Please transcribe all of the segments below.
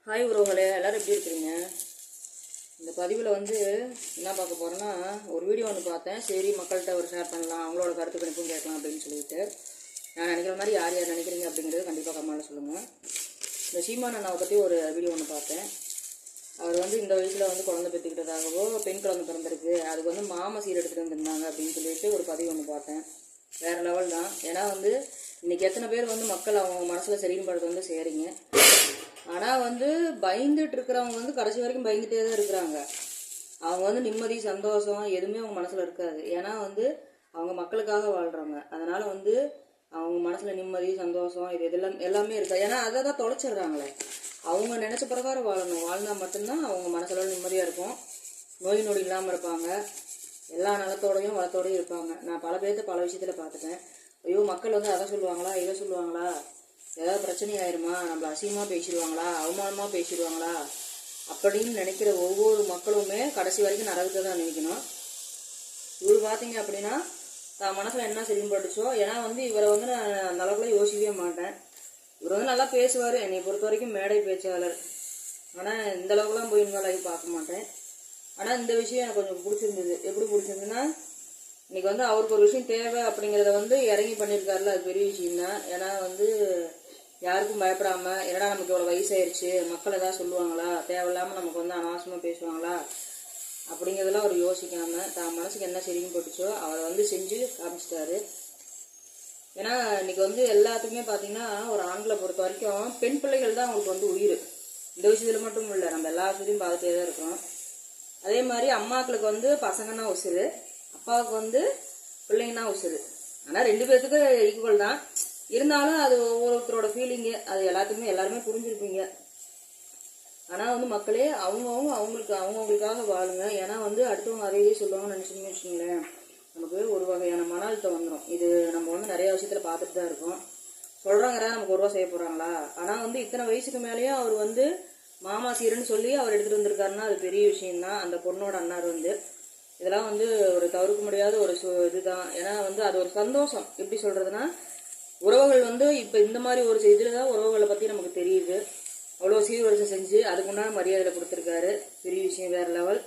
Hi உறவுகளே, எல்லோரும் எப்படி இருக்கிறீங்க? இந்த பதிவில் என்ன பார்க்க போகிறேன்னா, ஒரு வீடியோ ஒன்று பார்த்தேன். சரி, மக்கள்கிட்ட ஒரு ஷேர் பண்ணலாம், அவங்களோட கருத்து கணிப்பும் கேட்கலாம் அப்படின்னு சொல்லிட்டு. நான் நினைக்கிற மாதிரி யார் யார் நினைக்கிறீங்க அப்படிங்கிறது கண்டிப்பாக கமெண்ட்டில் சொல்லுங்கள். இந்த சீமான் அண்ணாவை பற்றி ஒரு வீடியோ ஒன்று பார்த்தேன். அவர் இந்த வயசில் குழந்தை பெற்றுக்கிட்டதாகவோ, பெண் குழந்தை பிறந்திருக்கு, அதுக்கு மாமா சீர் எடுத்துகிட்டு வந்துருந்தாங்க அப்படின்னு சொல்லிட்டு ஒரு பதிவு ஒன்று பார்த்தேன். வேறு லெவல் தான். ஏன்னா இன்றைக்கி எத்தனை பேர் மக்கள் அவங்க மனசில் சரின்னு படுறது சரிங்க. ஆனால் பயந்துட்டு இருக்கிறவங்க கடைசி வரைக்கும் பயந்துட்டே தான் இருக்கிறாங்க. அவங்க நிம்மதி சந்தோஷம் எதுவுமே அவங்க மனசில் இருக்காது. ஏன்னா அவங்க மக்களுக்காக வாழ்கிறாங்க. அதனால் அவங்க மனசில் நிம்மதி சந்தோஷம் இது இதெல்லாம் எல்லாமே இருக்காது. ஏன்னா அதை தான் தொலைச்சிடுறாங்களே. அவங்க நினச்ச பிரகாரம் வாழணும். வாழ்ந்தால் மட்டும்தான் அவங்க மனசில் நிம்மதியாக இருக்கும். நோய் நொடி இல்லாமல் இருப்பாங்க. எல்லா நலத்தோடையும் வளத்தோடையும் இருப்பாங்க. நான் பல பேர்த்த பல விஷயத்தில் பார்த்துட்டேன். ஐயோ, மக்கள் அதை சொல்லுவாங்களா இதை சொல்லுவாங்களா, ஏதாவது பிரச்சனை ஆயிருமா, நம்மளை அசிங்கமாக பேசிடுவாங்களா, அவமானமாக பேசிடுவாங்களா அப்படின்னு நினைக்கிற ஒவ்வொரு மக்களுமே கடைசி வரைக்கும் நரகத்தை தான் நினைக்கணும். இவர் பார்த்தீங்க அப்படின்னா தான் மனசில் என்ன சரிபட்டுச்சோ. ஏன்னா இவரை நான் அந்த அளவுக்குலாம் யோசிக்கவே மாட்டேன். இவர் நல்லா பேசுவார். என்னை பொறுத்த வரைக்கும் மேடை பேச்சாளர். ஆனால் இந்த அளவுக்குலாம் போய் இன்வால்வ் பார்க்க மாட்டேன். ஆனால் இந்த விஷயம் எனக்கு கொஞ்சம் பிடிச்சிருந்தது. எப்படி பிடிச்சிருந்துன்னா, இன்னைக்கு அவருக்கு ஒரு விஷயம் தேவை அப்படிங்கிறத இறங்கி பண்ணியிருக்காருல, அது பெரிய விஷயம்தான். ஏன்னா யாருக்கும் பயப்படாமல், என்னடா நமக்கு இவ்வளோ வயசாயிருச்சு, மக்கள் எதாவது சொல்லுவாங்களா, தேவையில்லாமல் நமக்கு அனாவசியமாக பேசுவாங்களா அப்படிங்கிறதெல்லாம் அவர் யோசிக்காமல் தான் மனசுக்கு என்ன சரின்னு போட்டுச்சோ அவரை செஞ்சு காமிச்சிட்டாரு. ஏன்னா இன்னைக்கு எல்லாத்துக்குமே பார்த்தீங்கன்னா, ஒரு ஆண்களை பொறுத்த வரைக்கும் பெண் பிள்ளைகள் தான் அவங்களுக்கு உயிர். இந்த விஷயத்தில் மட்டும் இல்லை, நம்ம எல்லா விஷயத்தையும் பார்த்துட்டே தான் இருக்கோம். அதே மாதிரி அம்மாக்களுக்கு பசங்கன்னா உசுறு, அப்பாவுக்கு பிள்ளைங்கன்னா உசுறு. ஆனால் ரெண்டு பேர்த்துக்கு ஈக்குவல் தான். இருந்தாலும் அது ஒவ்வொருத்தரோட ஃபீலிங்கு, அது எல்லாருமே புரிஞ்சிருப்பீங்க. ஆனால் மக்களே அவங்கவுங்களுக்காக வாழுங்க. ஏன்னா அடுத்தவங்க அதையே சொல்லுவாங்கன்னு நினச்சிங்கன்னு வச்சுங்களேன், நமக்கு ஒரு வகையான மன அழுத்தம் வந்துடும். இது நம்ம நிறைய விஷயத்தில் பார்த்துட்டு தான் இருக்கோம். சொல்கிறாங்கிறா நமக்கு ஒரு ரூபா செய்ய போகிறாங்களா. ஆனால் இத்தனை வயசுக்கு மேலேயும் அவர் மாமா சீருன்னு சொல்லி அவர் எடுத்துகிட்டு வந்திருக்காருன்னா அது பெரிய விஷயம்தான். அந்த பொண்ணோட அண்ணார் இதெல்லாம் ஒரு தவிர்க்க முடியாத ஒரு இதுதான். ஏன்னா அது ஒரு சந்தோஷம். எப்படி சொல்கிறதுனா, உறவுகள் இப்போ இந்த மாதிரி ஒரு இதில் தான் உறவுகளை பற்றி நமக்கு தெரியுது. அவ்வளோ சீர்வரிசை செஞ்சு அதுக்குண்டான மரியாதையில் கொடுத்துருக்காரு. பெரிய விஷயம், வேறு லெவல்.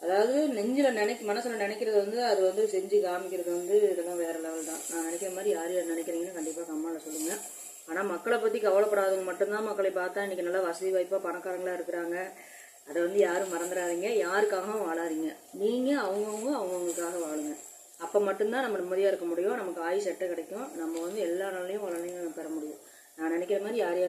அதாவது நெஞ்சில் மனசில் நினைக்கிறது அது செஞ்சு காமிக்கிறது இதெல்லாம் வேறு லெவல் தான். நான் நினைக்கிற மாதிரி யார் யார் நினைக்கிறீங்கன்னு கண்டிப்பாக கம்மாவில் சொல்லுங்கள். ஆனால் மக்களை பற்றி கவலைப்படாதவங்க மட்டும்தான் மக்களை பார்த்தா இன்றைக்கி நல்லா வசதி வாய்ப்பாக பணக்காரங்களாக இருக்கிறாங்க. அதை யாரும் மறந்துடாதீங்க. யாருக்காகவும் வாழாதீங்க. நீங்கள் அவங்கவுங்களுக்காக வாழுங்க. அப்போ மட்டும்தான் நம்ம நிம்மதியாக இருக்க முடியும். நமக்கு ஆயுள் சட்டை கிடைக்கும். நம்ம எல்லா நாளையும் வளனையும் பெற முடியும். நான் நினைக்கிற மாதிரி யார்